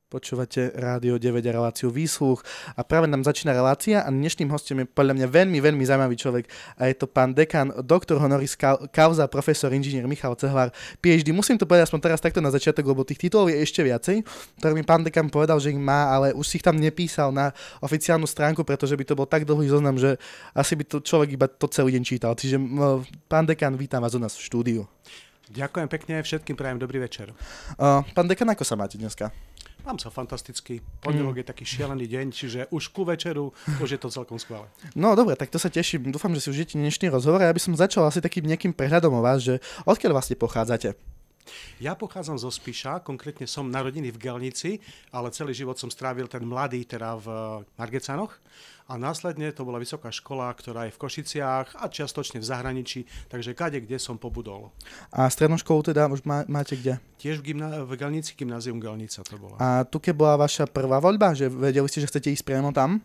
Počúvate Rádio 9 a reláciu Výsluch a práve nám začína relácia a dnešným hostom je podľa mňa veľmi zaujímavý človek a je to pán dekan, doktor honoris causa, profesor inžinier Michal Cehlár, PhD. Musím to povedať aspoň teraz takto na začiatok, lebo tých titulov je ešte viacej, ktoré mi pán dekan povedal, že ich má, ale už si ich tam nepísal na oficiálnu stránku, pretože by to bol tak dlhý zoznam, že asi by to človek iba to celý deň čítal. Čiže pán dekan, vítam vás u nás v štúdiu. Ďakujem pekne, všetkým prajem dobrý večer. Pán dekan, ako sa máte dneska? Mám sa fantasticky. Pondelok je taký šialený deň, čiže už ku večeru už je to celkom skvelé. No dobre, tak to sa teším. Dúfam, že si užijete dnešný rozhovor. Ja by som začal asi takým nejakým prehľadom o vás, že odkiaľ vlastne pochádzate? Ja pochádzam zo Spiša, konkrétne som narodený v Gelnici, ale celý život som strávil ten mladý teda v Margecanoch a následne to bola vysoká škola, ktorá je v Košiciach a čiastočne v zahraničí, takže kade, kde som pobudol. A strednú školu teda už máte kde? Tiež v Gelnici, gymnázium Gelnica to bola. A tuke bola vaša prvá voľba, že vedeli ste, že chcete ísť priamo tam?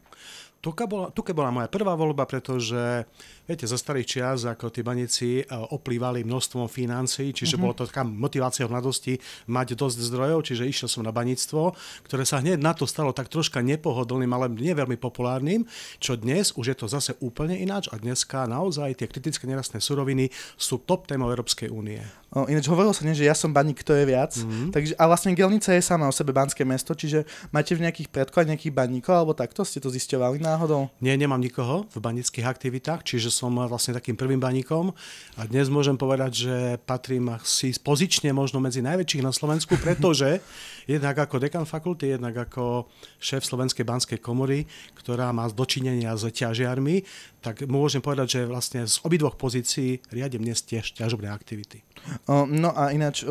Tuke bola moja prvá voľba, pretože, viete, zo starých čias, ako tí baníci oplývali množstvom financií, čiže bolo to taká motivácia v mladosti mať dosť zdrojov, čiže išiel som na baníctvo, ktoré sa hneď na to stalo tak troška nepohodlným, ale nie veľmi populárnym, čo dnes už je to zase úplne ináč a dneska naozaj tie kritické nerastné suroviny sú top témou Európskej únie. Ináč hovorilo sa nie, že ja som baník, kto je viac. Takže, a vlastne Gelnica je sama o sebe banské mesto, čiže máte v nejakých predkoch nejakých baníkov, alebo takto ste to zisťovali náhodou? Nie, nemám nikoho v baníckych aktivitách, čiže som vlastne takým prvým baníkom a dnes môžem povedať, že patrím si pozične možno medzi najväčších na Slovensku, pretože jednak ako dekan fakulty, jednak ako šéf Slovenskej banskej komory, ktorá má dočinenia s ťažiarmi, tak môžem povedať, že vlastne z obidvoch pozícií riadím dnes tiež ťažobné aktivity. No a ináč,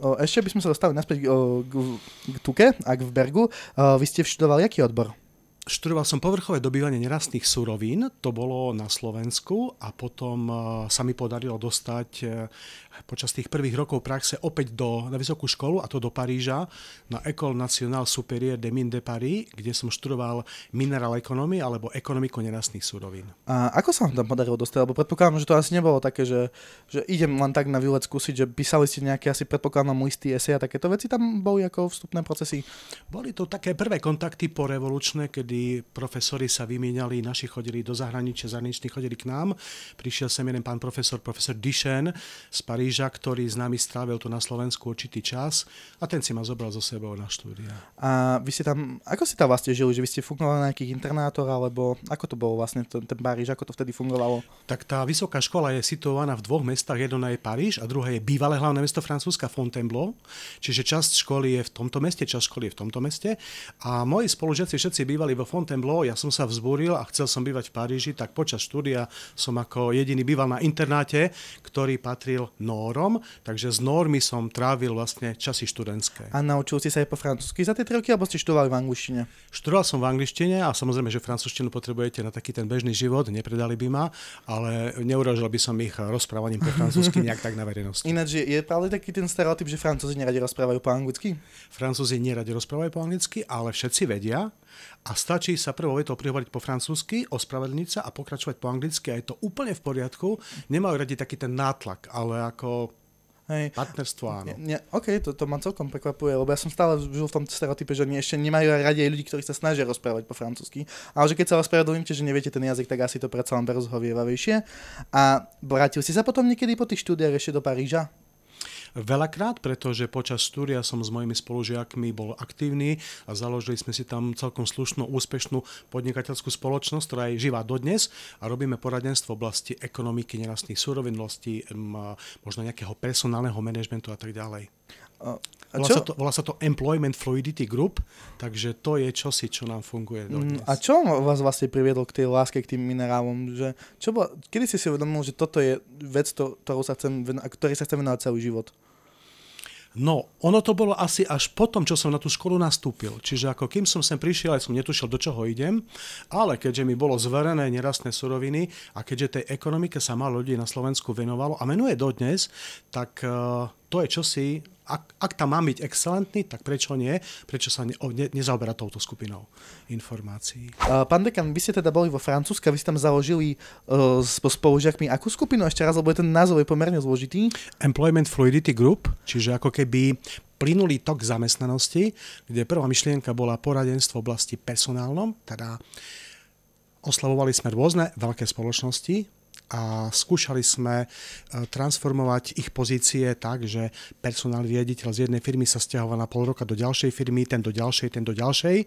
ešte by sme sa dostali naspäť k Tuke a k Bergu. Vy ste študovali aký odbor? Študoval som povrchové dobývanie nerastných surovín, to bolo na Slovensku a potom sa mi podarilo dostať počas tých prvých rokov praxe opäť na vysokú školu, a to do Paríža, na École nationale supérieure des mines de Paris, kde som študoval mineral economy alebo ekonomiku nerastných surovín. A ako sa vám tam podarilo dostať? Lebo predpokladám, že to asi nebolo také, že idem len tak na výlet skúsiť, že písali ste nejaké asi predpokladám listy, esej a takéto veci tam boli ako vstupné procesy? Boli to také prvé kontakty porevolučné, kedy profesori sa vymieniali, naši chodili do zahraničia, zahraniční chodili k nám. Prišiel sem jeden pán profesor Duchesne z Paríža, ktorý s nami strávil tu na Slovensku určitý čas a ten si ma zobral so sebou na štúdia. A vy ste tam, ako ste tam vlastne žili? Že vy ste fungovali na nejakých internátoch, alebo ako to bolo vlastne ten Paríž, ako to vtedy fungovalo? Tak tá vysoká škola je situovaná v dvoch mestách, jedno je Paríž a druhé je bývalé hlavné mesto Francúzska Fontainebleau, čiže časť školy je v tomto meste, časť školy je v tomto meste a moji spolužiaci všetci bývali vo Fontainebleau, ja som sa vzbúril a chcel som bývať v Paríži, tak počas štúdia som ako jediný býval na internáte, ktorý patril Nórom, takže s Nórmi som trávil vlastne časy študentské. A naučil ste sa aj po francúzsky za tie 3 roky, alebo ste študovali v angličtine? Študoval som v angličtine a samozrejme, že francúzštinu potrebujete na taký ten bežný život, nepredali by ma, ale neurážal by som ich rozprávaním po francúzsky nejak tak na verejnosti. Ináč je pravda taký ten stereotyp, že Francúzi neradi rozprávajú po anglicky? Francúzi neradi rozprávajú po anglicky, ale všetci vedia a stačí sa prvou vetou prihovoriť po francúzsky, ospravedlniť sa a pokračovať po anglicky a je to úplne v poriadku. Nemajú radi taký ten nátlak, ale ako partnerstvo áno. OK, to ma celkom prekvapuje, lebo ja som stále žil v tom stereotype, že oni ešte nemajú radi aj ľudí, ktorí sa snažia rozprávať po francúzsky, ale že keď sa ospravedlníte, že neviete ten jazyk, tak asi to predsa len berú zhovievavejšie. A vrátil si sa potom niekedy po tých štúdiách ešte do Paríža? Veľakrát, pretože počas štúdia som s mojimi spolužiakmi bol aktívny a založili sme si tam celkom slušnú, úspešnú podnikateľskú spoločnosť, ktorá je živá dodnes a robíme poradenstvo v oblasti ekonomiky nerastných surovín, možno nejakého personálneho manažmentu a tak ďalej. Volá sa to Employment Fluidity Group, takže to je čosi, čo nám funguje dodnes. A čo vás vlastne priviedlo k tej láske, k tým minerálom? Kedy ste si uvedomil, že toto je vec, ktorej sa chcem venovať celý život? No, ono to bolo asi až potom, čo som na tú školu nastúpil. Čiže ako kým som sem prišiel, aj som netušil, do čoho idem, ale keďže mi bolo zverené nerastné suroviny a keďže tej ekonomike sa málo ľudí na Slovensku venovalo a menuje dodnes, tak to je čosi, ak tam mám byť excelentný, tak prečo nie? Prečo sa nezaoberá touto skupinou informácií? Pán dekan, vy ste teda boli vo Francúzsku, vy ste tam založili s spolužiakmi akú skupinu ešte raz, lebo ten názov je pomerne zložitý? Employment Fluidity Group, čiže ako keby plynulý tok zamestnanosti, kde prvá myšlienka bola poradenstvo v oblasti personálnom, teda oslavovali sme rôzne veľké spoločnosti a skúšali sme transformovať ich pozície tak, že personálny riaditeľ z jednej firmy sa stiahoval na pol roka do ďalšej firmy, ten do ďalšej.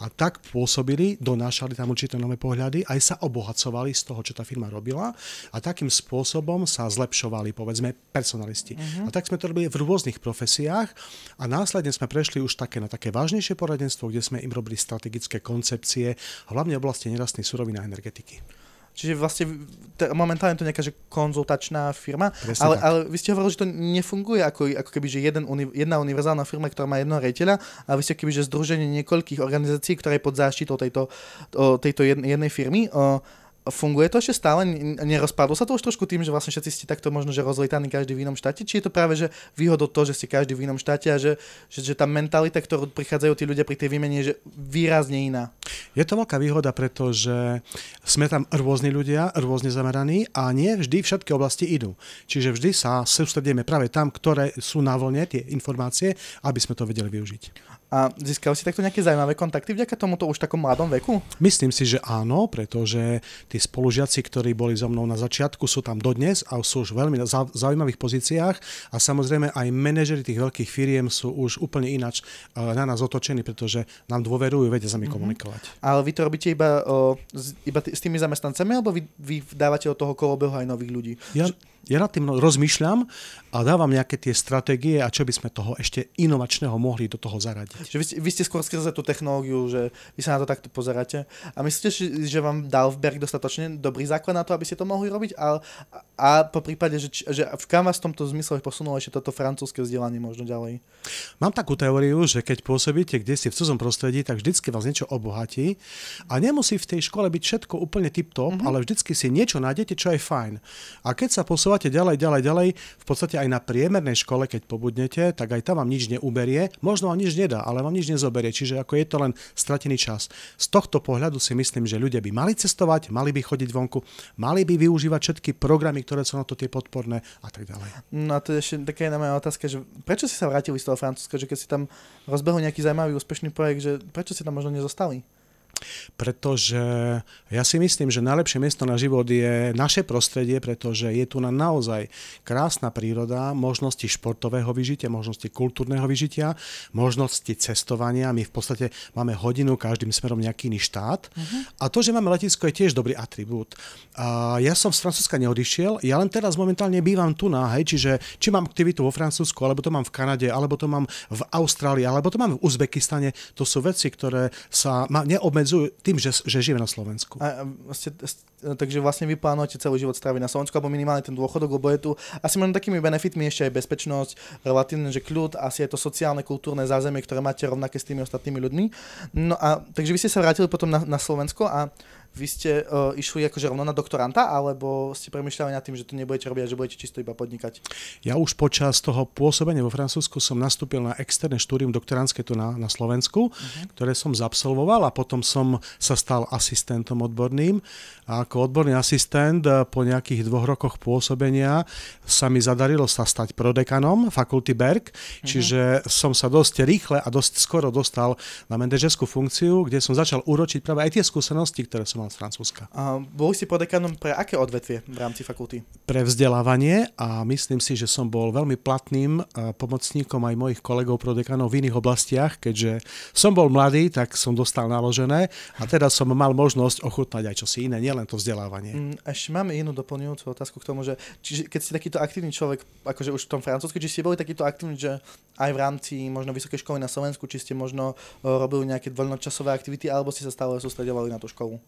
A tak pôsobili, donášali tam určité nové pohľady, aj sa obohacovali z toho, čo tá firma robila a takým spôsobom sa zlepšovali, povedzme, personalisti. A tak sme to robili v rôznych profesiách a následne sme prešli už na také vážnejšie poradenstvo, kde sme im robili strategické koncepcie, hlavne v oblasti nerastných surovín a energetiky. Čiže vlastne momentálne to nejaká že konzultačná firma, ale vy ste hovorili, že to nefunguje ako keby, že jedna univerzálna firma, ktorá má jedného riaditeľa, a vy ste keby, že združenie niekoľkých organizácií, ktoré je pod záštitou tejto jednej firmy. Funguje to ešte stále? Nerozpadlo sa to už trošku tým, že vlastne všetci ste takto možno, že rozlietaní každý v inom štáte? Či je to práve, že výhodou to, že ste každý v inom štáte a že tá mentalita, ktorú prichádzajú tí ľudia pri tej výmene, je že výrazne iná? Je to veľká výhoda, pretože sme tam rôzni ľudia, rôzne zameraní a nie vždy všetky oblasti idú. Čiže vždy sa sústredíme práve tam, ktoré sú na vlne, tie informácie, aby sme to vedeli využiť. A získali si takto nejaké zaujímavé kontakty vďaka tomuto už takom mladom veku? Myslím si, že áno, pretože tí spolužiaci, ktorí boli so mnou na začiatku, sú tam dodnes a sú už veľmi na zaujímavých pozíciách a samozrejme aj manažeri tých veľkých firiem sú už úplne ináč na nás otočení, pretože nám dôverujú, vedia sa mi komunikovať. Ale vy to robíte iba s tými zamestnancami, alebo vy dávate od toho kolobehu aj nových ľudí? Ja nad tým rozmýšľam a dávam nejaké tie stratégie a čo by sme toho ešte inovačného mohli do toho zaradiť. Že vy ste skôr skrze tú technológiu, že vy sa na to takto pozeráte a myslíte, že vám dal Berg dostatočne dobrý základ na to, aby ste to mohli robiť? A po prípade, že kam vás v tomto zmysle posunulo ešte toto francúzske vzdelanie možno ďalej? Mám takú teóriu, že keď pôsobíte kdesi v cudzom prostredí, tak vždycky vás niečo obohatí a nemusí v tej škole byť všetko úplne tip-top, ale vždycky si niečo nájdete, čo je fajn. A keď sa posúvate ďalej, v podstate aj na priemernej škole, keď pobudnete, tak aj tam vám nič neuberie, možno vám nič nedá, ale vám nič nezoberie, čiže ako je to len stratený čas. Z tohto pohľadu si myslím, že ľudia by mali cestovať, mali by chodiť vonku, mali by využívať všetky programy, ktoré sú na to tie podporné a tak ďalej. No a to je ešte taká jedna moja otázka, že prečo si sa vrátili z toho Francúzska, že keď si tam rozbehol nejaký zaujímavý úspešný projekt, že prečo si tam možno nezostali? Pretože ja si myslím, že najlepšie miesto na život je naše prostredie, pretože je tu na naozaj krásna príroda, možnosti športového vyžitia, možnosti kultúrneho vyžitia, možnosti cestovania. My v podstate máme hodinu každým smerom nejaký iný štát. A to, že máme letisko, je tiež dobrý atribút. Ja som z Francúzska neodišiel, ja len teraz momentálne bývam tu čiže či mám aktivitu vo Francúzsku, alebo to mám v Kanade, alebo to mám v Austrálii, alebo to mám v Uzbekistane. To sú veci, ktoré sa ma neobmedzujú tým, že žijeme na Slovensku. Takže vlastne vy plánujete celý život stráviť na Slovensku, alebo minimálne ten dôchodok, lebo je tu asi možno takými benefitmi ešte aj bezpečnosť, relatívne, že kľud, asi je to sociálne, kultúrne zázemie, ktoré máte rovnaké s tými ostatnými ľuďmi. No a takže vy ste sa vrátili potom na Slovensko a vy ste išli akože rovno na doktoranta, alebo ste premýšľali nad tým, že to nebudete robiť a že budete čisto iba podnikať? Ja už počas toho pôsobenia vo Francúzsku som nastúpil na externé štúdium doktorantské tu na Slovensku, ktoré som zabsolvoval a potom som sa stal asistentom odborným. A ako odborný asistent po nejakých 2 rokoch pôsobenia sa mi zadarilo sa stať prodekanom fakulty Berg, čiže som sa dosť rýchle a dosť skoro dostal na manažerskú funkciu, kde som začal úročiť práve aj tie skúsenosti, ktoré som mal z Francúzska. A boli ste prodekanom pre aké odvetvie v rámci fakulty? Pre vzdelávanie a myslím si, že som bol veľmi platným pomocníkom aj mojich kolegov prodekanov v iných oblastiach, keďže som bol mladý, tak som dostal naložené a teda som mal možnosť ochutnať aj čosi iné, nielen to vzdelávanie. Ešte máme inú doplňujúcu otázku k tomu, že keď ste takýto aktívny človek, akože už v tom Francúzsku, či ste boli takýto aktívny, že aj v rámci možno vysokej školy na Slovensku, či ste možno robili nejaké voľnočasové aktivity, alebo ste sa stále sústredovali na tú školu?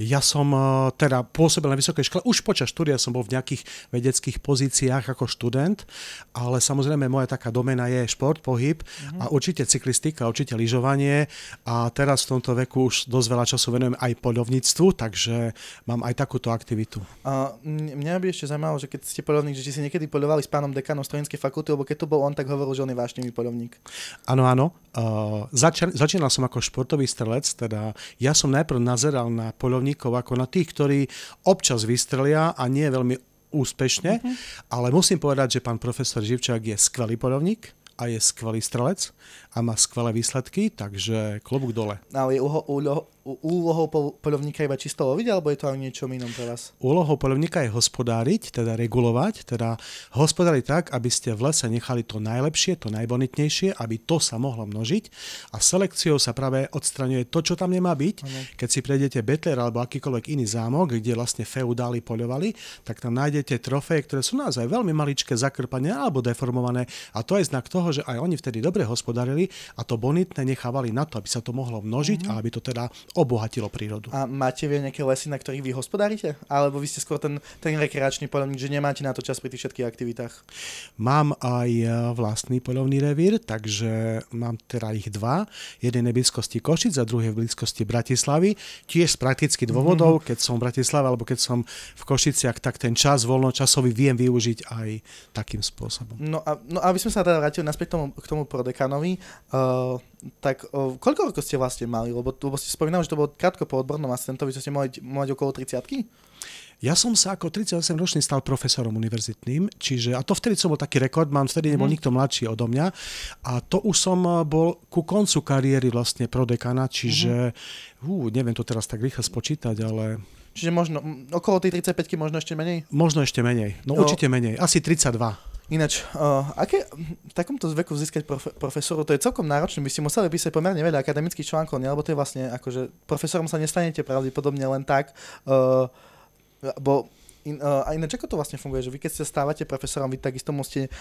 Ja som teda pôsobil na vysokej škole, už počas štúdia som bol v nejakých vedeckých pozíciách ako študent, ale samozrejme moja taká doména je šport, pohyb a určite cyklistika, určite lyžovanie a teraz v tomto veku už dosť veľa času venujem aj poľovníctvu, takže mám aj takúto aktivitu. Mňa by ešte zaujímalo, že keď ste poľovník, že či si niekedy poľovali s pánom dekanom Strojinskej fakulty, lebo keď tu bol on, tak hovoril, že on je vášnivý poľovník. Áno, áno. Začínal som ako športový strelec, teda ja som najprv nazeral na poľovníkov ako na tých, ktorí občas vystrelia a nie veľmi úspešne, ale musím povedať, že pán profesor Živčák je skvelý poľovník a je skvelý strelec a má skvelé výsledky, takže klobúk dole. Ale je úlohou poľovníka iba čisto loviť, alebo je to aj niečo inom pre vás? Úlohou poľovníka je hospodáriť, teda regulovať, teda hospodáriť tak, aby ste v lese nechali to najlepšie, to najbonitnejšie, aby to sa mohlo množiť a selekciou sa práve odstraňuje to, čo tam nemá byť. Keď si prejdete Betler alebo akýkoľvek iný zámok, kde vlastne feudáli poľovali, tak tam nájdete trofeje, ktoré sú naozaj veľmi maličké, zakrpané alebo deformované a to je znak toho, že aj oni vtedy dobre hospodárili a to bonitné nechávali na to, aby sa to mohlo množiť a aby to teda obohatilo prírodu. A máte vy nejaké lesy, na ktorých vy hospodárite? Alebo vy ste skôr ten rekreačný poľovník, že nemáte na to čas pri tých všetkých aktivitách? Mám aj vlastný poľovný revír, takže mám teda ich dva. Jeden je v blízkosti Košic a druhý je v blízkosti Bratislavy. Tiež z praktických dôvodov, keď som v Bratislave alebo keď som v Košiciach, tak ten čas voľnočasový viem využiť aj takým spôsobom. No aby sme sa teda vrátili naspäť k tomu prodekanovi, tak koľko rokov ste vlastne mali? Lebo ste spomínali, že to bolo krátko po odbornom asistentovi, že ste mali mať okolo 30-ky? Ja som sa ako 38-ročný stal profesorom univerzitným, čiže, a to vtedy som bol taký rekordman, vtedy nebol nikto mladší odo mňa a to už som bol ku koncu kariéry vlastne prodekana, čiže neviem to teraz tak rýchlo spočítať, ale... Čiže možno okolo tej 35-ky možno ešte menej? Možno ešte menej, no určite menej, asi 32. Ináč, v takomto veku získať profesoru, to je celkom náročné, by ste museli písať pomerne veľa akademických článkov, nie? Lebo to je vlastne akože profesorom sa nestanete pravdepodobne len tak, a ináč ako to vlastne funguje, že vy keď sa stávate profesorom, vy takisto musíte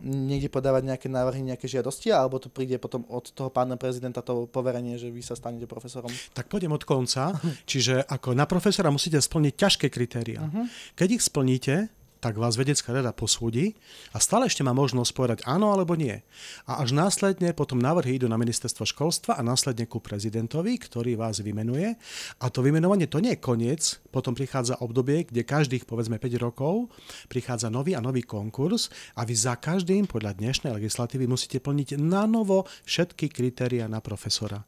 niekde podávať nejaké návrhy, nejaké žiadosti, alebo to príde potom od toho pána prezidenta to poverenie, že vy sa stanete profesorom? Tak pôjdem od konca, čiže ako na profesora musíte splniť ťažké kritériá. Keď ich splníte, tak vás vedecká rada posúdi a stále ešte má možnosť povedať áno alebo nie. A až následne potom návrhy idú na ministerstvo školstva a následne ku prezidentovi, ktorý vás vymenuje. A to vymenovanie to nie je koniec, potom prichádza obdobie, kde každých povedzme 5 rokov prichádza nový a nový konkurs a vy za každým podľa dnešnej legislatívy musíte plniť na novo všetky kritériá na profesora.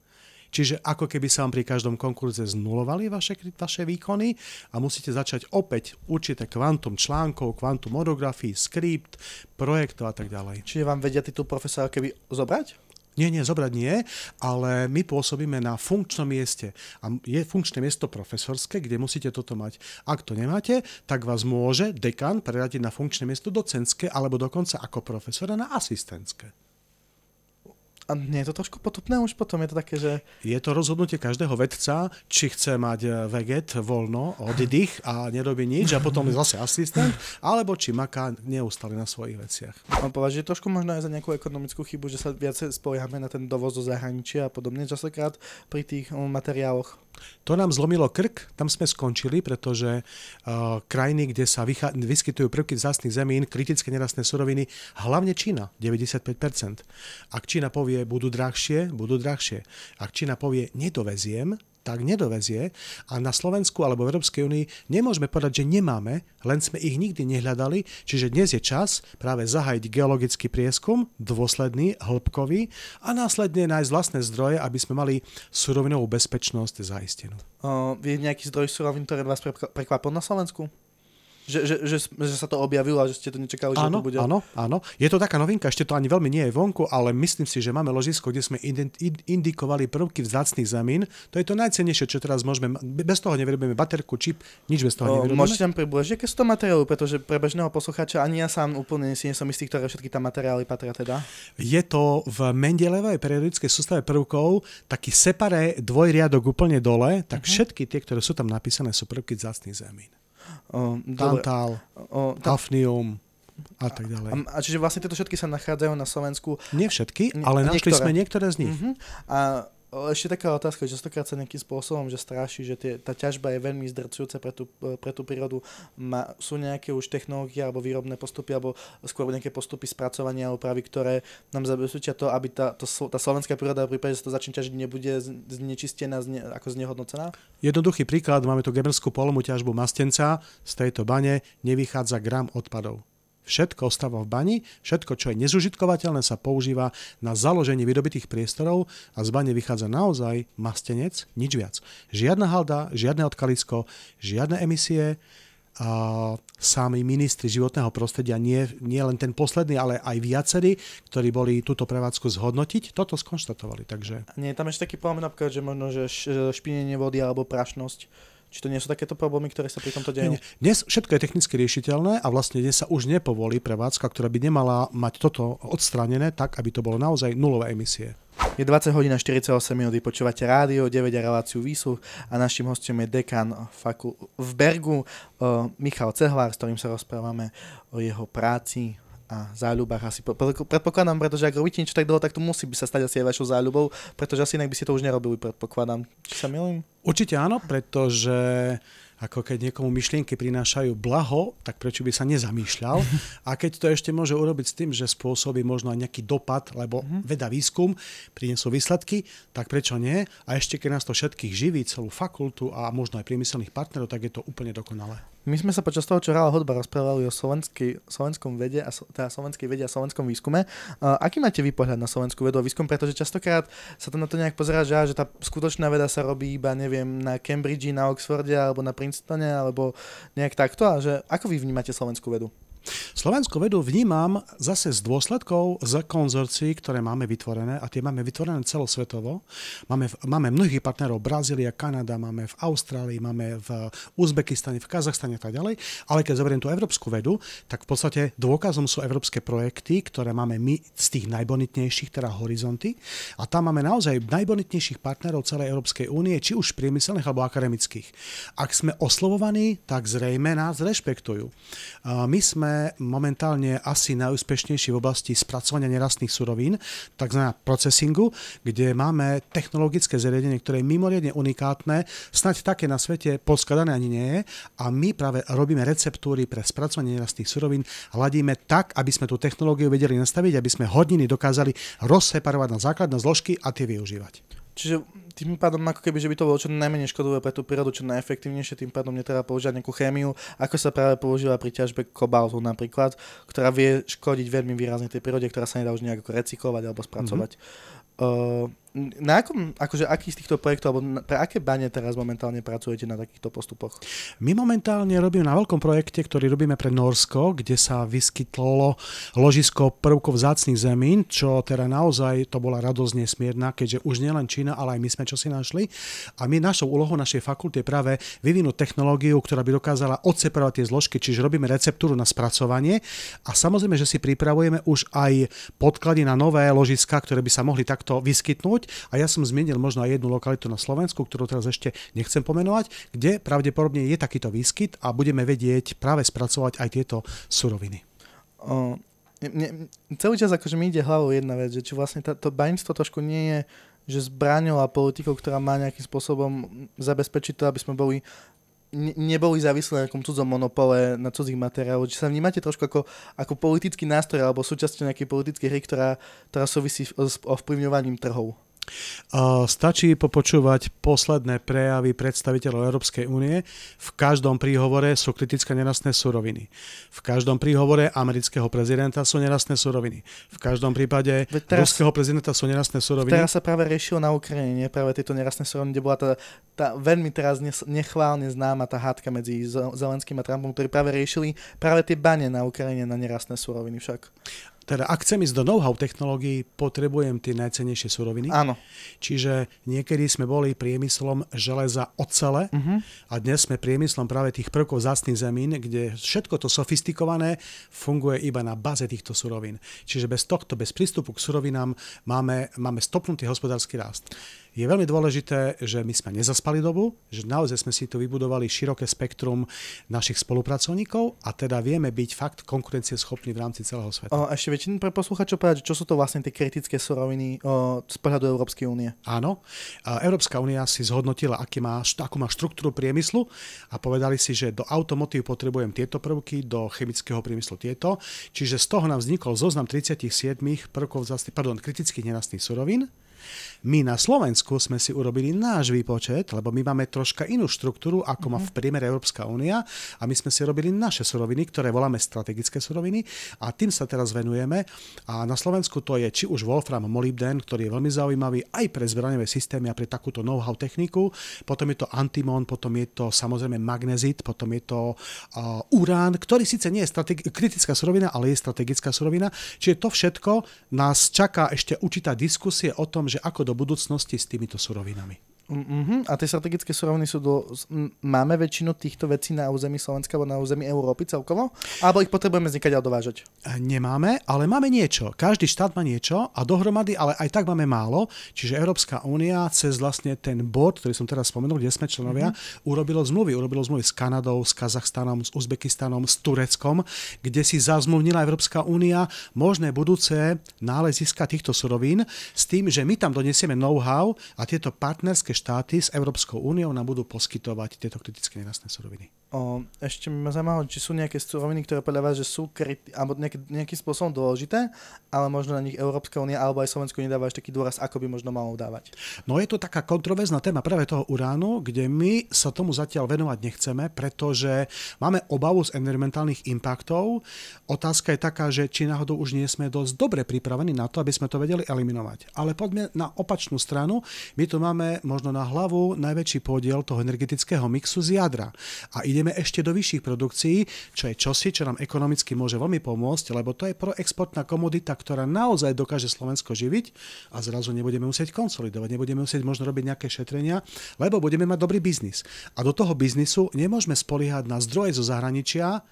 Čiže ako keby sa vám pri každom konkurze znulovali vaše výkony a musíte začať opäť určité kvantum článkov, kvantum monografií, skript, projektov a tak ďalej. Čiže vám vedia titul profesora keby zobrať? Nie, zobrať nie, ale my pôsobíme na funkčnom mieste. A je funkčné miesto profesorské, kde musíte toto mať. Ak to nemáte, tak vás môže dekan preradiť na funkčné miesto docentské alebo dokonca ako profesora na asistentské. A nie je to trošku potupné už potom? Je to také, že... Je to rozhodnutie každého vedca, či chce mať veget, voľno, oddych a nerobí nič a potom je zase asistent, alebo či maká neustále na svojich veciach. On považuje trošku možno aj za nejakú ekonomickú chybu, že sa viac spoliehame na ten dovoz do zahraničia a podobne častokrát pri tých materiáloch. To nám zlomilo krk, tam sme skončili, pretože krajiny, kde sa vyskytujú prvky vzácnych zemín, kritické nerastné suroviny, hlavne Čína, 95%. Ak Čína povie, budú drahšie. Ak Čína povie, nedoveziem, tak nedovezie a na Slovensku alebo v Európskej únii nemôžeme povedať, že nemáme, len sme ich nikdy nehľadali, čiže dnes je čas práve zahájiť geologický prieskum, dôsledný, hĺbkový a následne nájsť vlastné zdroje, aby sme mali surovinovú bezpečnosť zaistenú. Je nejaký zdroj surovín, ktoré vás prekvapil na Slovensku? Že sa to objavilo a že ste to nečakali, že to bude... Áno. Je to taká novinka, ešte to ani veľmi nie je vonku, ale myslím si, že máme ložisko, kde sme indikovali prvky vzácnych zemín. To je to najcennejšie, čo teraz môžeme... Bez toho nevyrobíme baterku, čip, nič bez toho nevyrobíme. Môžete nám približiť, aké sú to materiály, pretože pre bežného poslucháča ani ja sám úplne si nie som istý, ktoré všetky tam materiály patria teda. Je to v Mendelejevej periodickej sústave prvkov taký separé dvojriadok úplne dole, tak všetky tie, ktoré sú tam napísané, sú prvky vzácnych zemín. Tantál, hafnium a tak ďalej. A čiže vlastne tieto všetky sa nachádzajú na Slovensku? Nie všetky, ale našli sme niektoré z nich. A Ešte taká otázka, že častokrát sa nejakým spôsobom, že straší, že tá ťažba je veľmi zdrcujúca pre tú prírodu. Sú nejaké už technológie alebo výrobné postupy, alebo skôr nejaké postupy spracovania a opravy, ktoré nám zabezpečia to, aby tá slovenská príroda v prípade, že to začne ťažiť, nebude znečistená, ako znehodnocená? Jednoduchý príklad, máme tu Gemerskú polomu ťažbu Mastenca, z tejto bane nevychádza gram odpadov. Všetko ostáva v bani, všetko, čo je nezužitkovateľné, sa používa na založenie vydobitých priestorov a z bane vychádza naozaj mastenec, nič viac. Žiadna halda, žiadne odkalisko, žiadne emisie. A sami ministri životného prostredia, nie len ten posledný, ale aj viacerí, ktorí boli túto prevádzku zhodnotiť, toto skonštatovali. Takže... Nie je tam ešte taký problém, napríklad, že možno, že špinenie vody alebo prašnosť. Či to nie sú takéto problémy, ktoré sa pri tomto dejú? Nie. Dnes všetko je technicky riešiteľné a vlastne dnes sa už nepovolí prevádzka, ktorá by nemala mať toto odstránené tak, aby to bolo naozaj nulové emisie. Je 20 hodín a 48 minút, počúvate Rádio 9 a reláciu Výsluh a naším hostom je dekan v Bergu Michal Cehlár, s ktorým sa rozprávame o jeho práci a záľubách. Asi predpokladám, pretože ak robíte niečo tak dlho, tak to musí by sa stať asi aj vašou záľubou, pretože asi inak by ste to už nerobili, predpokladám. Či sa milím? Určite áno, pretože ako keď niekomu myšlienky prinášajú blaho, tak prečo by sa nezamýšľal? A keď to ešte môže urobiť s tým, že spôsobí možno aj nejaký dopad, lebo veda, výskum prinesú výsledky, tak prečo nie? A ešte keď nás to všetkých živí, celú fakultu a možno aj priemyselných partnerov, tak je to úplne dokonalé. My sme sa počas toho, čo hrála hudba, rozprávali o slovenskom vede a slovenskej vede a slovenskom výskume. Aký máte vy pohľad na slovenskú vedu a výskum? Pretože častokrát sa to na to nejak pozerá, že tá skutočná veda sa robí iba, neviem, na Cambridge, na Oxforde alebo na Princetone alebo nejak takto. A že ako vy vnímate slovenskú vedu? Slovenskú vedu vnímam zase z dôsledkov z konzorcií, ktoré máme vytvorené a tie máme vytvorené celosvetovo. Máme mnohých partnerov, Brazília, Kanada, máme v Austrálii, máme v Uzbekistane, v Kazachstane a tak ďalej. Ale keď zoberiem tú európsku vedu, tak v podstate dôkazom sú európske projekty, ktoré máme my z tých najbonitnejších, teda horizonty. A tam máme naozaj najbonitnejších partnerov celej Európskej únie, či už priemyselných alebo akademických. Ak sme oslovovaní, tak zrejme nás rešpektujú. My sme momentálne asi najúspešnejší v oblasti spracovania nerastných surovín, takzvané processingu, kde máme technologické zariadenie, ktoré je mimoriadne unikátne, snáď také na svete poskladané ani nie je, a my práve robíme receptúry pre spracovanie nerastných surovín a ladíme tak, aby sme tú technológiu vedeli nastaviť, aby sme hodiny dokázali rozseparovať na základné zložky a tie využívať. Čiže tým pádom, ako keby, že by to bolo čo najmenej škodlivé pre tú prírodu, čo najefektívnejšie, tým pádom netreba používať nejakú chémiu, ako sa práve používa pri ťažbe kobaltu napríklad, ktorá vie škodiť veľmi výrazne tej prírode, ktorá sa nedá už nejak recyklovať alebo spracovať. Na aký z týchto projektov, alebo pre aké bane teraz momentálne pracujete na takýchto postupoch? My momentálne robíme na veľkom projekte, ktorý robíme pre Norsko, kde sa vyskytlo ložisko prvkov vzácnych zemín, čo teda naozaj to bola radosť nesmierna, keďže už nielen Čína, ale aj my sme čo si našli. A my našou úlohou našej fakulty je práve vyvinúť technológiu, ktorá by dokázala odseparovať tie zložky, čiže robíme receptúru na spracovanie a samozrejme, že si pripravujeme už aj podklady na nové ložiska, ktoré by sa mohli takto vyskytnúť. A ja som zmienil možno aj jednu lokalitu na Slovensku, ktorú teraz ešte nechcem pomenovať, kde pravdepodobne je takýto výskyt a budeme vedieť práve spracovať aj tieto suroviny. Celý čas akože mi ide hlavou jedna vec, že či vlastne to baníctvo trošku nie je, že zbraňou a politikou, ktorá má nejakým spôsobom zabezpečiť to, aby sme neboli závislí na nejakom cudzom monopole, na cudzích materiáloch. Či sa vnímate trošku ako politický nástroj alebo súčasťou nejakej politickej hry, ktorá súvisí s ovplyvňovaním trhov? Stačí popočúvať posledné prejavy predstaviteľov Európskej únie. V každom príhovore sú kritické nerastné suroviny. V každom príhovore amerického prezidenta sú nerastné suroviny. V každom prípade ruského prezidenta sú nerastné suroviny. Teraz sa práve riešilo na Ukrajine, práve tieto nerastné suroviny, kde bola tá veľmi teraz nechválne známa tá hádka medzi Zelenským a Trumpom, ktorí práve riešili práve tie bane na Ukrajine na nerastné suroviny však. Teda ak chcem ísť do know-how technológií, potrebujem tie najcennejšie suroviny. Áno. Čiže niekedy sme boli priemyslom železa, ocele a dnes sme priemyslom práve tých prvkov vzácnych zemín, kde všetko to sofistikované funguje iba na báze týchto surovín. Čiže bez tohto, bez prístupu k surovinám máme stopnutý hospodársky rast. Je veľmi dôležité, že my sme nezaspali dobu, že naozaj sme si tu vybudovali široké spektrum našich spolupracovníkov a teda vieme byť fakt konkurencieschopní v rámci celého sveta. Ešte viete pre posluchačov povedať, čo sú to vlastne tie kritické suroviny z pohľadu Európskej únie? Áno. Európska únia si zhodnotila, akú má štruktúru priemyslu a povedali si, že do automotív potrebujem tieto prvky, do chemického priemyslu tieto. Čiže z toho nám vznikol zoznam 37 kritických nerastných surovín. My na Slovensku sme si urobili náš výpočet, lebo my máme troška inú štruktúru, ako má v priemere Európska únia a my sme si robili naše suroviny, ktoré voláme strategické suroviny a tým sa teraz venujeme. A na Slovensku to je či už wolfram, molybdén, ktorý je veľmi zaujímavý aj pre zbraňové systémy a pre takúto know-how techniku. Potom je to antimon, potom je to samozrejme magnezit, potom je to urán, ktorý síce nie je kritická surovina, ale je strategická surovina. Čiže to všetko nás čaká ešte určitá diskusie o tom, že ako do budúcnosti s týmito surovinami. A tie strategické suroviny máme väčšinu týchto vecí na území Slovenska alebo na území Európy celkovo? Alebo ich potrebujeme znikať dovážať? Nemáme, ale máme niečo. Každý štát má niečo a dohromady, ale aj tak máme málo. Čiže Európska únia cez vlastne ten bod, ktorý som teraz spomenul, kde sme členovia, urobilo zmluvy s Kanadou, s Kazachstanom, s Uzbekistanom, s Tureckom, kde si zazmluvnila Európska únia možné budúce náleziska týchto surovín s tým, že my tam donesieme know-how a tieto partnerské štáty s Európskou úniou nám budú poskytovať tieto kritické nerastné suroviny. Ešte ma zaujímavé, či sú nejaké suroviny, ktoré podľa vás, že sú alebo nejakým spôsobom dôležité, ale možno na nich Európska únia alebo aj Slovensko nedáva ešte taký dôraz, ako by možno malo dávať. No je to taká kontroverzná téma práve toho uránu, kde my sa tomu zatiaľ venovať nechceme, pretože máme obavu z environmentálnych impaktov. Otázka je taká, že či náhodou už nie sme dosť dobre pripravení na to, aby sme to vedeli eliminovať. Ale poďme na opačnú stranu. My tu máme možno na hlavu najväčší podiel toho energetického mixu z jadra. A ideme ešte do vyšších produkcií, čo je čosi, čo nám ekonomicky môže veľmi pomôcť, lebo to je proexportná komodita, ktorá naozaj dokáže Slovensko živiť a zrazu nebudeme musieť konsolidovať, nebudeme musieť možno robiť nejaké šetrenia, lebo budeme mať dobrý biznis. A do toho biznisu nemôžeme spoliehať na zdroje zo zahraničia.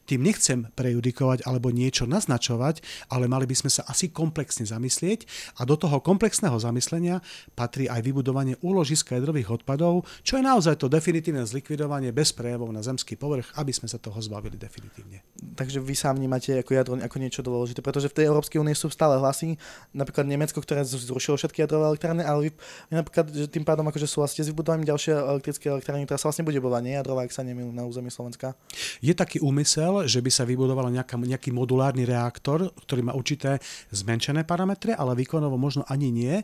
Tým nechcem prejudikovať alebo niečo naznačovať, ale mali by sme sa asi komplexne zamyslieť a do toho komplexného zamyslenia patrí aj vybudovanie úložiska jadrových odpadov, čo je naozaj to definitívne zlikvidovanie bez prejavov na zemský povrch, aby sme sa toho zbavili definitívne. Takže vy sám vnímate ako jadro ako niečo dôležité, pretože v tej Európskej únii sú stále hlasy, napríklad Nemecko, ktoré zrušilo všetky jadrové elektrárne, ale vy napríklad že tým pádom akože súhlasíte s vybudovaním ďalšie elektrické elektrárne, ktorá sa vlastne bude budovať, nie jadrová, ak sa nemýlim, na území Slovenska. Je taký úmysel, že by sa vybudoval nejaký modulárny reaktor, ktorý má určité zmenšené parametre, ale výkonovo možno ani nie.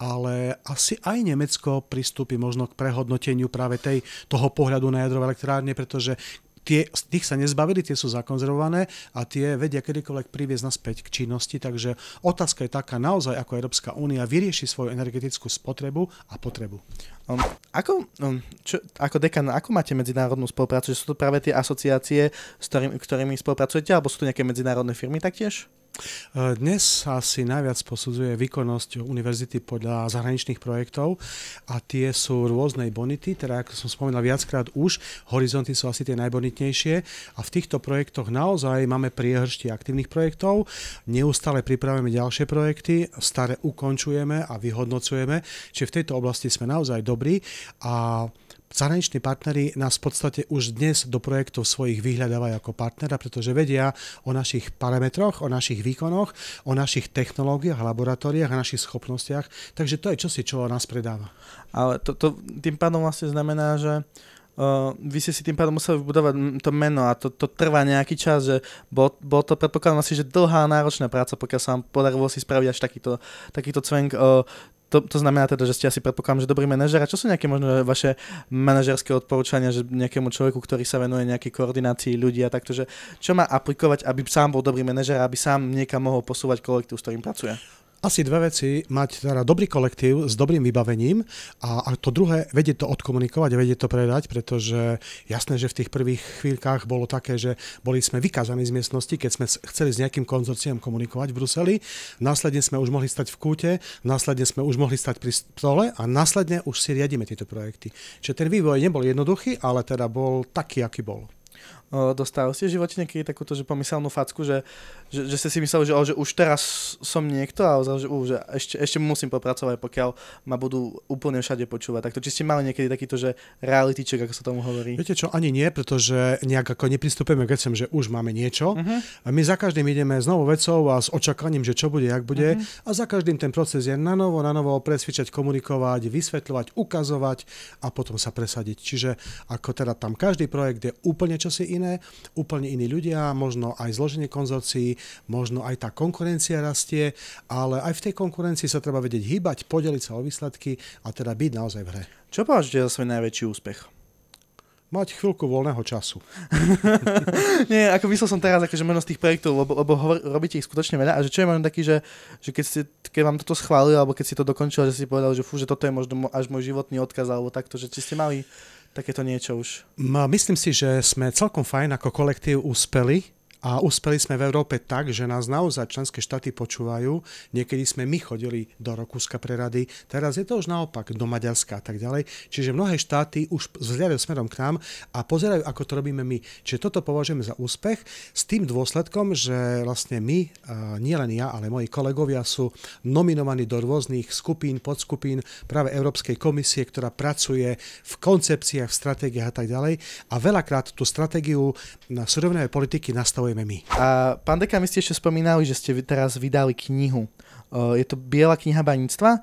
Ale asi aj Nemecko pristúpi možno k prehodnoteniu práve toho pohľadu na jadrové elektrárne, pretože tých sa nezbavili, tie sú zakonzervované a tie vedia kedykoľvek priviesť naspäť k činnosti. Takže otázka je taká, naozaj ako Európska únia vyrieši svoju energetickú spotrebu a potrebu. Ako dekan, ako máte medzinárodnú spoluprácu? Že sú to práve tie asociácie, ktorými spolupracujete, alebo sú to nejaké medzinárodné firmy taktiež? Dnes sa asi najviac posudzuje výkonnosť univerzity podľa zahraničných projektov a tie sú rôznej bonity, teda ako som spomínal viackrát už, horizonty sú asi tie najbonitnejšie a v týchto projektoch naozaj máme priehršti aktívnych projektov, neustále pripravujeme ďalšie projekty, staré ukončujeme a vyhodnocujeme, čiže v tejto oblasti sme naozaj dobrí a zahraniční partneri nás v podstate už dnes do projektov svojich vyhľadávajú ako partnera, pretože vedia o našich parametroch, o našich výkonoch, o našich technológiách, laboratóriách a našich schopnostiach. Takže to je čosi, čo nás predáva. Ale to tým pádom vlastne znamená, že vy ste si tým pádom museli vybudovať to meno a to trvá nejaký čas, že bol to predpokladám asi, že dlhá náročná práca, pokiaľ sa vám podarilo si spraviť až takýto cvenk. To znamená teda, že ste asi predpokladám, že dobrý manažer. A čo sú nejaké možno vaše manažerské odporúčania, že nejakému človeku, ktorý sa venuje nejakej koordinácii ľudí a takto, že čo má aplikovať, aby sám bol dobrý manažer, aby sám niekam mohol posúvať kolektív, s ktorým pracuje? Asi dve veci, mať teda dobrý kolektív s dobrým vybavením a to druhé, vedieť to odkomunikovať a vedieť to predať, pretože jasné, že v tých prvých chvíľkach bolo také, že boli sme vykázaní z miestnosti, keď sme chceli s nejakým konzorciom komunikovať v Bruseli, následne sme už mohli stať v kúte, následne sme už mohli stať pri stole a následne už si riadíme tieto projekty. Čiže ten vývoj nebol jednoduchý, ale teda bol taký, aký bol. Dostal ste v živote niekedy takúto, že pomyselnú facku, že ste si mysleli, že už teraz som niekto a že ešte musím popracovať, pokiaľ ma budú úplne všade počúvať. Tak to či ste mali niekedy takýto, že reality check, ako sa tomu hovorí? Viete čo, ani nie, pretože nejak ako nepristupujeme k veciam, že už máme niečo. A my za každým ideme s novou vecou a s očakaním, že čo bude, jak bude. A za každým ten proces je na novo presvičať, komunikovať, vysvetľovať, ukazovať a potom sa presadiť. Čiže ako teda tam každý projekt je úplne čosi iné, úplne iní ľudia, možno aj zloženie konzorcií, možno aj tá konkurencia rastie, ale aj v tej konkurencii sa treba vedieť hýbať, podeliť sa o výsledky a teda byť naozaj v hre. Čo považujete za svoj najväčší úspech? Mať chvíľku voľného času. Nie, ako myslel som teraz, akože možno z tých projektov, lebo robíte ich skutočne veľa a že čo je možno taký, že keď vám toto schválili, alebo keď si to dokončil, že si povedal, že že toto je možno až môj životný odkaz, alebo takto, že či ste mali takéto niečo už? Myslím si, že sme celkom fajn ako kolektív úspeli. A uspeli sme v Európe tak, že nás naozaj členské štáty počúvajú. Niekedy sme my chodili do Rakúska pre rady, teraz je to už naopak do Maďarska a tak ďalej. Čiže mnohé štáty už vzhľadajú smerom k nám a pozerajú, ako to robíme my. Čiže toto považujeme za úspech s tým dôsledkom, že vlastne my, nie len ja, ale moji kolegovia sú nominovaní do rôznych skupín, podskupín práve Európskej komisie, ktorá pracuje v koncepciách, v stratégiách a tak ďalej. A veľakrát tú stratégiu surovinovej politiky nastavuje my. A pán dekan, vy ste ešte spomínali, že ste teraz vydali knihu. Je to Biela kniha baníctva.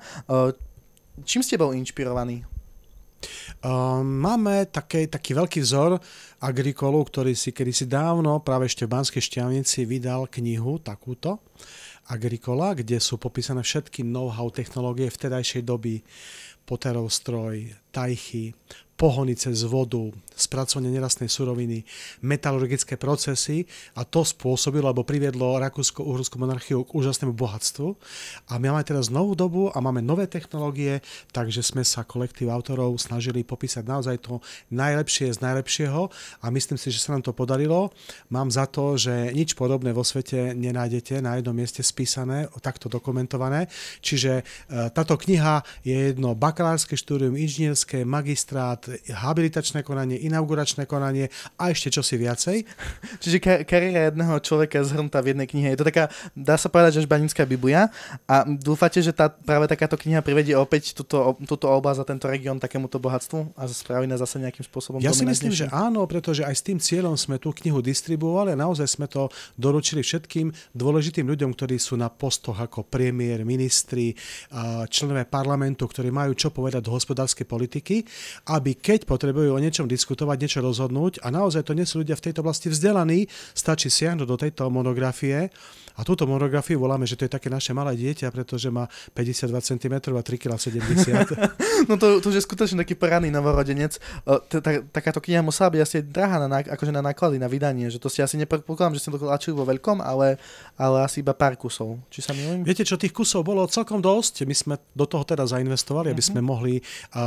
Čím ste bol inšpirovaní? Máme taký veľký vzor Agrikolu, ktorý si kedysi dávno práve ešte v Banskej Štiavnici vydal knihu takúto Agrikola, kde sú popísané všetky know-how technológie vtedajšej doby, poterov stroj, tajchy, pohony cez vodu, spracovanie nerastnej suroviny, metalurgické procesy a to spôsobilo, alebo priviedlo Rakúsko-Uhorskú monarchiu k úžasnému bohatstvu. A my máme teraz novú dobu a máme nové technológie, takže sme sa kolektív autorov snažili popísať naozaj to najlepšie z najlepšieho a myslím si, že sa nám to podarilo. Mám za to, že nič podobné vo svete nenájdete na jednom mieste spísané, takto dokumentované. Čiže táto kniha je jedno bakalárske štúdium, inžinierské, magistrát, habilitačné konanie, inauguračné konanie a ešte čosi viacej. Čiže kariéra jedného človeka zhrnutá v jednej knihe. Je to taká, dá sa povedať, že banícka Biblia a dúfate, že práve takáto kniha privedie opäť túto oblasť a tento región takémuto bohatstvu a spraví nás zase nejakým spôsobom dominantnejším? Ja si myslím, že áno, pretože aj s tým cieľom sme tú knihu distribuovali a naozaj sme to doručili všetkým dôležitým ľuďom, ktorí sú na postoch ako premiér, ministri, členové parlamentu, ktorí majú čo povedať do hospodárskej politiky, aby keď potrebujú o niečom diskutovať, niečo rozhodnúť a naozaj to nie sú ľudia v tejto oblasti vzdelaní, stačí siahnuť do tejto monografie a túto monografiu voláme, že to je také naše malé dieťa, pretože má 52 cm a 3,70 kg. No to je skutočne taký poradný novorodenec. Takáto kniha musela byť asi drahá akože na náklady, na vydanie, že to si asi nepredpokladám, že ste to tlačili vo veľkom, ale asi iba pár kusov. Či sa mýlim? Viete čo, tých kusov bolo celkom dosť. My sme do toho teda zainvestovali, aby sme mohli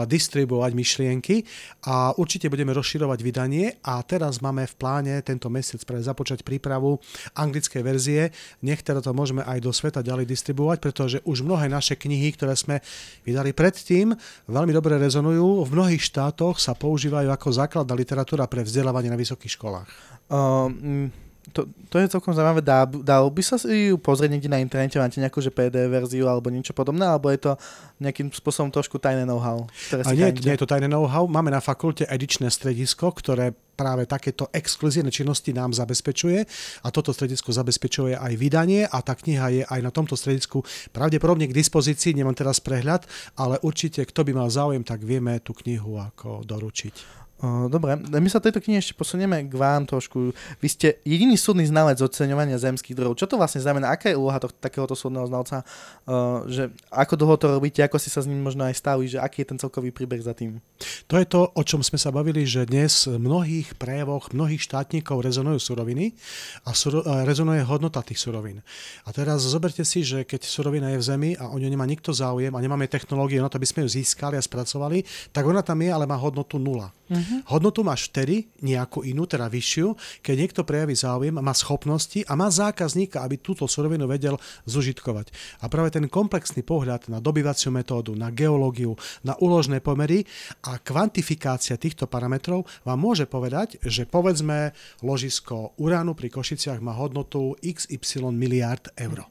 distribuovať myšlienky a určite budeme rozširovať vydanie a teraz máme v pláne tento mesiac práve započať prípravu anglickej verzie. Nech teda to môžeme aj do sveta ďalej distribuovať, pretože už mnohé naše knihy, ktoré sme vydali predtým, veľmi dobre rezonujú. V mnohých štátoch sa používajú ako základná literatúra pre vzdelávanie na vysokých školách. To je celkom zaujímavé. Dalo by sa si ju pozrieť niekde na internete, máte nejakú že PDF verziu alebo niečo podobné, alebo je to nejakým spôsobom trošku tajné know-how? Nie je to tajné know-how. Máme na fakulte edičné stredisko, ktoré práve takéto exkluzívne činnosti nám zabezpečuje a toto stredisko zabezpečuje aj vydanie a tá kniha je aj na tomto stredisku pravdepodobne k dispozícii, nemám teraz prehľad, ale určite, kto by mal záujem, tak vieme tú knihu ako doručiť. Dobre, my sa tejto knihe ešte posunieme k vám trošku. Vy ste jediný súdny znalec oceňovania zemských zdrojov. Čo to vlastne znamená? Aká je úloha takéhoto súdneho znalca? Že ako dlho to robíte? Ako si sa s ním možno aj stali? Že aký je ten celkový príbeh za tým? To je to, o čom sme sa bavili, že dnes v mnohých prejavoch mnohých štátnikov rezonujú suroviny a rezonuje hodnota tých surovín. A teraz zoberte si, že keď surovina je v zemi a o ňu nemá nikto záujem a nemáme technológie na to, aby sme ju získali a spracovali, tak ona tam je, ale má hodnotu 0. Hodnotu máš vtedy, nejakú inú, teda vyššiu, keď niekto prejaví záujem, má schopnosti a má zákazníka, aby túto surovinu vedel zužitkovať. A práve ten komplexný pohľad na dobyvaciu metódu, na geológiu, na úložné pomery a kvantifikácia týchto parametrov vám môže povedať, že povedzme ložisko uránu pri Košiciach má hodnotu XY miliárd eur.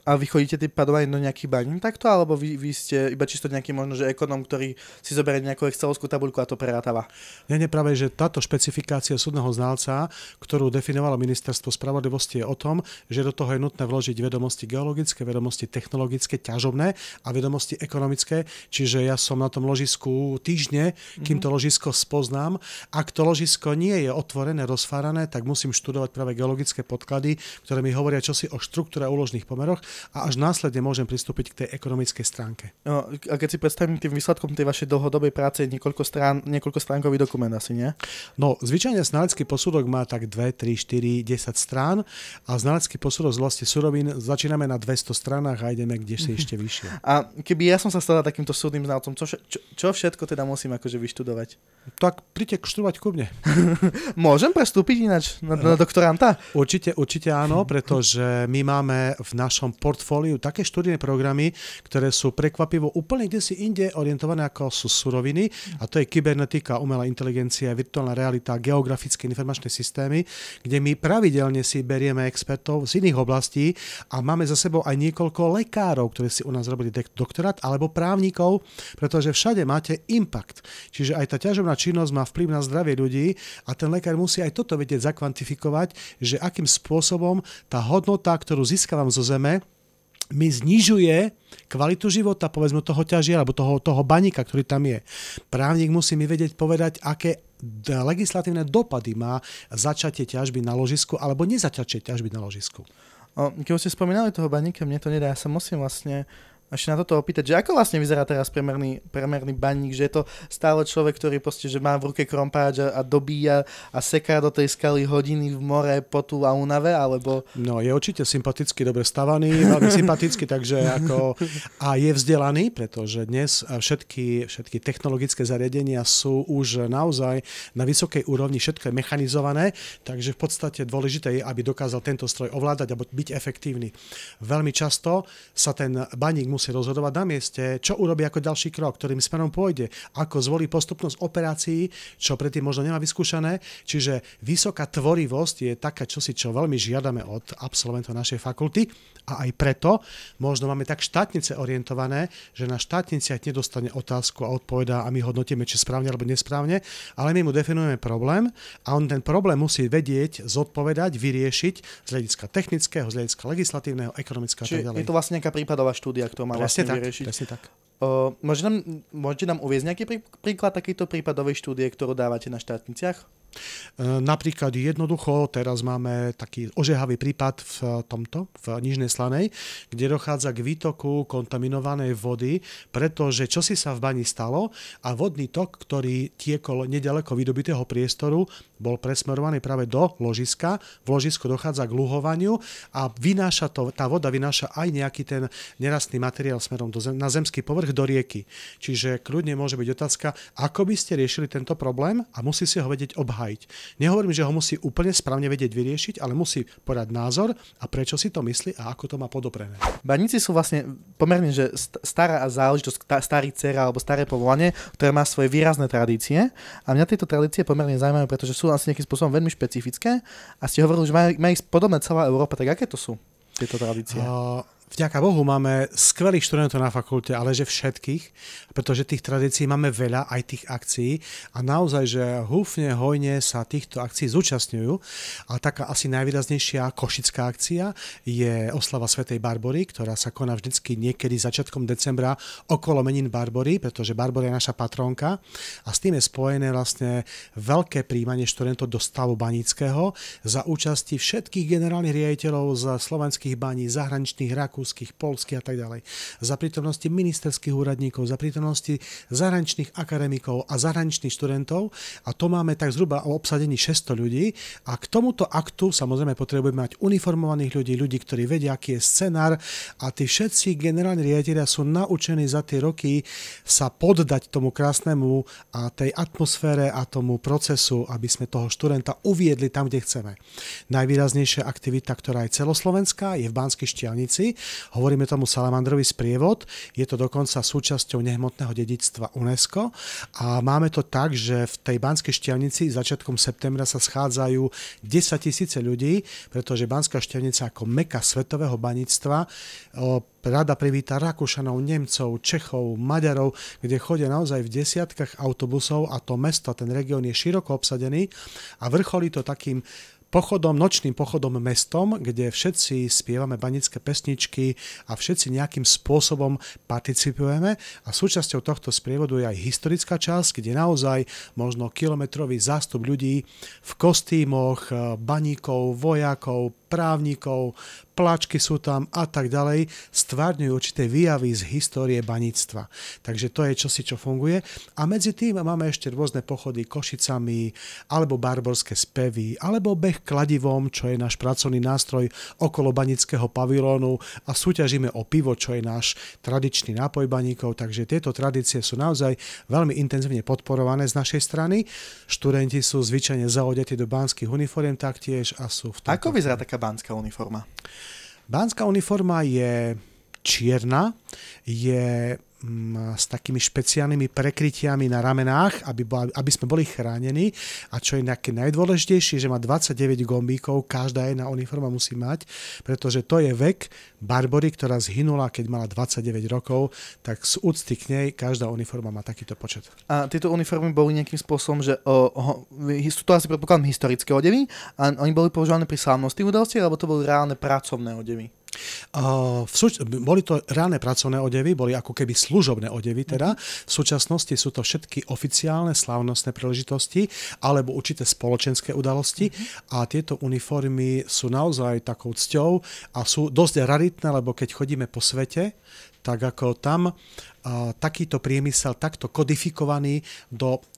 A vy chodíte tým pádom aj do nejakých baní takto, alebo vy ste iba čisto nejaký možno, že ekonóm, ktorý si zoberie nejakú excelovskú tabuľku a to prerátava? Nie, práve, že táto špecifikácia súdneho znalca, ktorú definovalo Ministerstvo spravodlivosti, je o tom, že do toho je nutné vložiť vedomosti geologické, vedomosti technologické, ťažobné a vedomosti ekonomické. Čiže ja som na tom ložisku týždne, kým to ložisko spoznám. Ak to ložisko nie je otvorené, rozfárané, tak musím študovať práve geologické podklady, ktoré mi hovoria čosi o štruktúre a úložných pomeroch. A až následne môžem pristúpiť k tej ekonomickej stránke. No, a keď si predstavím tým výsledkom tej vašej dlhodobej práce niekoľko stránkový dokument asi, nie? No, zvyčajne znalecký posudok má tak 2, 3, 4, 10 strán a znalecký posudok z vlasti surovín začíname na 200 stranách a ideme kde si ešte vyššie. A keby ja som sa stal takýmto súdnym znalcom, čo všetko teda musím akože vyštudovať? Tak príďte študovať ku mne. Môžem prestúpiť ináč na doktoranta? Určite áno, pretože my máme v našom portfóliu také študijné programy, ktoré sú prekvapivo úplne kde si inde orientované ako sú suroviny, a to je kybernetika, umelá inteligencia, virtuálna realita, geografické informačné systémy, kde my pravidelne si berieme expertov z iných oblastí a máme za sebou aj niekoľko lekárov, ktorí si u nás robili doktorát, alebo právnikov, pretože všade máte impact. Čiže aj tá ťažobná činnosť má vplyv na zdravie ľudí a ten lekár musí aj toto vedieť zakvantifikovať, že akým spôsobom tá hodnota, ktorú získavam zo zeme, mi znižuje kvalitu života, povedzme toho ťažia, alebo toho baníka, ktorý tam je. Právnik musí mi vedieť povedať, aké legislatívne dopady má začatie ťažby na ložisku alebo nezačatie ťažby na ložisku. Keď ste spomínali toho baníka, mne to nedá, ja sa musím vlastne ešte na toto opýtať, že ako vlastne vyzerá teraz premerný baník, že je to stále človek, ktorý proste, že má v ruke krompáč a dobíja a seká do tej skaly hodiny v more, potu a únave, alebo... No, je určite sympaticky, dobre stavaný, veľmi sympaticky, takže ako... A je vzdelaný, pretože dnes všetky technologické zariadenia sú už naozaj na vysokej úrovni, všetko je mechanizované, takže v podstate dôležité je, aby dokázal tento stroj ovládať a byť efektívny. Veľmi často sa ten baník musí rozhodovať na mieste, čo urobí ako ďalší krok, ktorým smerom pôjde, ako zvolí postupnosť operácií, čo predtým možno nemá vyskúšané. Čiže vysoká tvorivosť je taká čosi, čo veľmi žiadame od absolventov našej fakulty a aj preto možno máme tak štátnice orientované, že na štátniciach nedostane otázku a odpovedá a my hodnotíme, či správne alebo nesprávne, ale my mu definujeme problém a on ten problém musí vedieť, zodpovedať, vyriešiť z hľadiska technického, z hľadiska legislatívneho, ekonomického a tak ďalej. Je to vlastne nejaká prípadová štúdia, ktorú má vlastne vyriešiť. Presne tak. Môžete nám uviesť nejaký príklad takejto prípadovej štúdie, ktorú dávate na štátniciach? Napríklad jednoducho, teraz máme taký ožehavý prípad v Nižnej Slanej, kde dochádza k výtoku kontaminovanej vody, pretože čosi sa v bani stalo a vodný tok, ktorý tiekol nedaleko vydobitého priestoru, bol presmerovaný práve do ložiska. V ložisku dochádza k luhovaniu a tá voda vynáša aj nejaký ten nerastný materiál smerom na zemský povrch do rieky. Čiže kľudne môže byť otázka, ako by ste riešili tento problém a musí si ho vedieť obhájiť. Nehovorím, že ho musí úplne správne vedieť vyriešiť, ale musí podať názor a prečo si to myslí a ako to má podoprené. Baníci sú vlastne pomerne že stará záležitosť, starý dcera alebo staré povolanie, ktoré má svoje výrazné tradície a mňa tieto tradície pomerne zaujímavé, pretože sú asi nejakým spôsobom veľmi špecifické a ste hovorili, že má ich podobné celá Európa, tak aké to sú tieto tradície? Vďaka Bohu máme skvelých študentov na fakulte, ale že všetkých, pretože tých tradícií máme veľa, aj tých akcií a naozaj, že húfne, hojne sa týchto akcií zúčastňujú. A taká asi najvýraznejšia košická akcia je oslava svätej Barbory, ktorá sa koná vždycky niekedy začiatkom decembra okolo menín Barbory, pretože Barbora je naša patrónka a s tým je spojené vlastne veľké príjmanie študentov do stavu baníckeho za účasti všetkých generálnych riaditeľov z slovenských baní, zahraničných, Rakúskych, rakúskych, poľských a tak ďalej. Za prítomnosti ministerských úradníkov, za prítomnosti zahraničných akademikov a zahraničných študentov a to máme tak zhruba o obsadení 600 ľudí a k tomuto aktu samozrejme potrebujeme mať uniformovaných ľudí, ľudí, ktorí vedia, aký je scenár a tí všetci generálni riaditelia sú naučení za tie roky sa poddať tomu krásnemu a tej atmosfére a tomu procesu, aby sme toho študenta uviedli tam, kde chceme. Najvýraznejšia aktivita, ktorá je celoslovenská, je v Banskej Štiavnici. Hovoríme tomu Salamandrový sprievod. Je to dokonca súčasťou nehmotného dedičstva UNESCO. A máme to tak, že v tej Banskej Štiavnici začiatkom septembra sa schádzajú 10 000 ľudí, pretože Banská Štiavnica ako meka svetového baníctva rada privíta Rakúšanov, Nemcov, Čechov, Maďarov, kde chodia naozaj v desiatkách autobusov a to mesto, ten región je široko obsadený a vrcholí to takým nočným pochodom mestom, kde všetci spievame banické pesničky a všetci nejakým spôsobom participujeme a súčasťou tohto sprievodu je aj historická časť, kde naozaj možno kilometrový zástup ľudí v kostýmoch, baníkov, vojakov, právnikov, pláčky sú tam a tak ďalej, stvárňujú určité výjavy z histórie baníctva. Takže to je čosi, čo funguje. A medzi tým máme ešte rôzne pochody Košicami, alebo barborské spevy, alebo beh kladivom, čo je náš pracovný nástroj okolo banického pavilónu a súťažíme o pivo, čo je náš tradičný nápoj baníkov. Takže tieto tradície sú naozaj veľmi intenzívne podporované z našej strany. Študenti sú zvyčajne zaodetí do banských uniforiem taktiež a sú v tom. Ako vyzerá taká banská uniforma? Banská uniforma je čierna, je s takými špeciálnymi prekrytiami na ramenách, aby sme boli chránení. A čo je nejaké najdôležitejšie, že má 29 gombíkov, každá jedna uniforma musí mať, pretože to je vek Barbory, ktorá zhynula, keď mala 29 rokov, tak z úcty k nej každá uniforma má takýto počet. A tieto uniformy boli nejakým spôsobom, že sú to asi predpokladám historické odevy a oni boli používané pri slávnostných udalostiach, alebo to boli reálne pracovné odevy? Boli to reálne pracovné odevy, boli ako keby služobné odevy teda. V súčasnosti sú to všetky oficiálne slávnostné príležitosti alebo určité spoločenské udalosti a tieto uniformy sú naozaj takou cťou a sú dosť raritné, lebo keď chodíme po svete, tak ako tam takýto priemysel takto kodifikovaný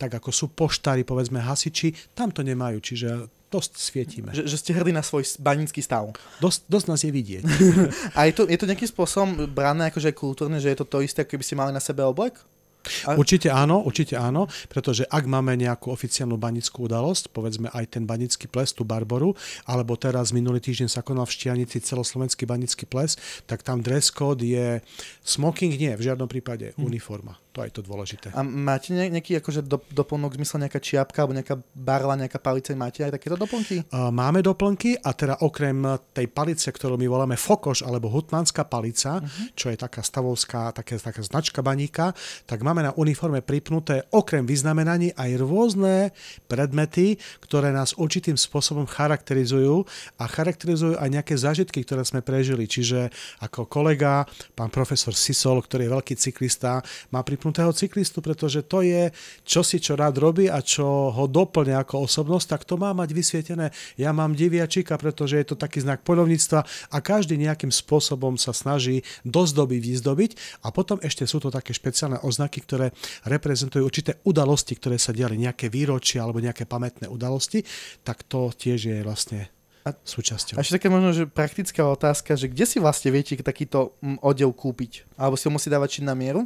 tak ako sú poštári, povedzme hasiči, tam to nemajú, čiže dosť svietime. Že ste hrdí na svoj banícky stav. Dosť nás je vidieť. A je to nejakým spôsobom brané akože kultúrne, že je to isté, ako keby ste mali na sebe oblek? Určite áno, pretože ak máme nejakú oficiálnu banickú udalosť, povedzme aj ten banický ples, tú Barboru, alebo teraz minulý týždeň sa konal v Štiavnici celoslovenský banický ples, tak tam dress code je smoking, nie, v žiadnom prípade uniforma. To je to dôležité. A máte nejaký akože doplnok, v zmysle nejaká čiapka alebo nejaká barla, nejaká palica, máte aj takéto doplnky? Máme doplnky a teda okrem tej palice, ktorú my voláme fokoš alebo hutmanská palica, čo je taká stavovská, taká značka baníka, tak máme na uniforme pripnuté okrem vyznamenaní aj rôzne predmety, ktoré nás určitým spôsobom charakterizujú a charakterizujú aj nejaké zážitky, ktoré sme prežili. Čiže ako kolega, pán profesor Sisol, ktorý je veľký cyklista, má pripnutého cyklistu, pretože to je čosi, čo rád robí a čo ho doplňa ako osobnosť, tak to má mať vysvietené. Ja mám diviačika, pretože je to taký znak poľovníctva a každý nejakým spôsobom sa snaží vyzdobiť a potom ešte sú to také špeciálne oznaky, ktoré reprezentujú určité udalosti, ktoré sa diali, nejaké výročia alebo nejaké pamätné udalosti, tak to tiež je vlastne súčasťou. A ešte taká možno, že praktická otázka, že kde si vlastne viete takýto odev kúpiť? Alebo si ho musí dávať šiť na mieru?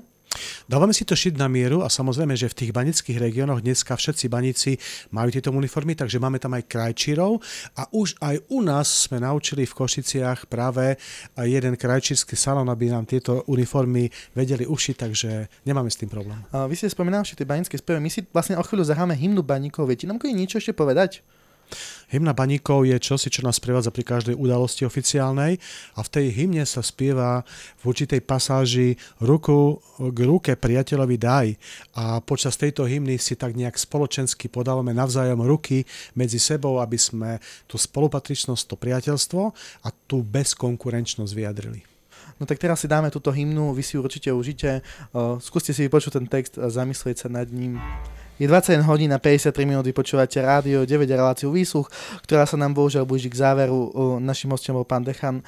Dávame si to šiť na mieru a samozrejme, že v tých banických regiónoch dneska všetci baníci majú tieto uniformy, takže máme tam aj krajčírov a už aj u nás sme naučili v Košiciach práve jeden krajčírsky salón, aby nám tieto uniformy vedeli ušiť, takže nemáme s tým problém. Vy ste spomínali tie banické spevy, my si vlastne o chvíľu zahráme hymnu baníkov, viete nám niečo ešte povedať? Hymna baníkov je čosi, čo nás sprevádza pri každej udalosti oficiálnej a v tej hymne sa spieva v určitej pasáži ruku k ruke priateľovi daj a počas tejto hymny si tak nejak spoločensky podávame navzájom ruky medzi sebou, aby sme tú spolupatričnosť, to priateľstvo a tú bezkonkurenčnosť vyjadrili. No tak teraz si dáme túto hymnu, vy si ju určite užite, skúste si vypočuť ten text a zamyslieť sa nad ním. Je 21 hodín a 53 minúty, počúvate rádio 9 a reláciu Výsluch, ktorá sa nám bohužiaľ blíži k záveru. Našim hostom bol pán dekan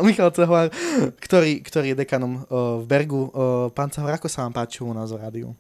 Michal Cehlar, ktorý je dekanom v Bergu. Pán Cehlar, ako sa vám páči u nás v rádiu?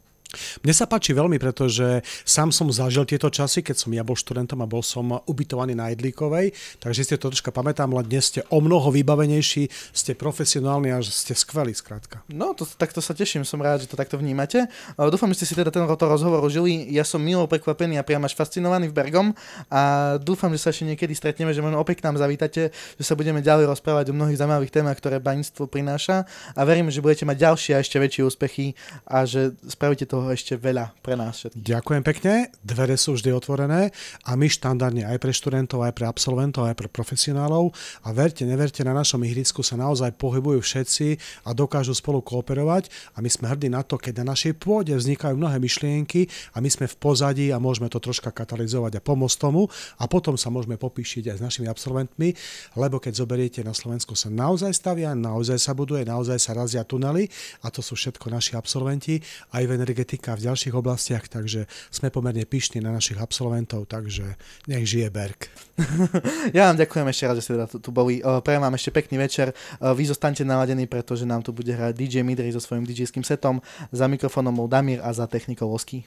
Mne sa páči veľmi, pretože sám som zažil tieto časy, keď som ja bol študentom a bol som ubytovaný na Jedlíkovej, takže si to troška pamätám, len dnes ste o mnoho vybavenejší, ste profesionálni a ste skvelí skrátka. No, takto sa teším, som rád, že to takto vnímate. Dúfam, že ste si teda tento rozhovor užili. Ja som milo prekvapený a priam až fascinovaný v Bergom a dúfam, že sa ešte niekedy stretneme, že možno opäť k nám zavítate, že sa budeme ďalej rozprávať o mnohých zaujímavých témach, ktoré baníctvo prináša a verím, že budete mať ďalšie a ešte väčšie úspechy a že spravíte toho ešte veľa pre nás všetkých. Ďakujem pekne, dvere sú vždy otvorené a my štandardne aj pre študentov, aj pre absolventov, aj pre profesionálov a verte, neverte, na našom ihrisku sa naozaj pohybujú všetci a dokážu spolu kooperovať a my sme hrdí na to, keď na našej pôde vznikajú mnohé myšlienky a my sme v pozadí a môžeme to troška katalizovať a pomôcť tomu a potom sa môžeme popíšiť aj s našimi absolventmi, lebo keď zoberiete, na Slovensku sa naozaj stavia, naozaj sa buduje, naozaj sa razia tunely a to sú všetko naši absolventi aj v energetike a v ďalších oblastiach, takže sme pomerne pyšní na našich absolventov, takže nech žije Berg. Ja vám ďakujem ešte raz, že ste teda tu boli. Prajem vám ešte pekný večer. Vy zostaňte naladení, pretože nám tu bude hrať DJ Midri so svojím DJ-ským setom. Za mikrofónom bol Damír a za technikou Oský.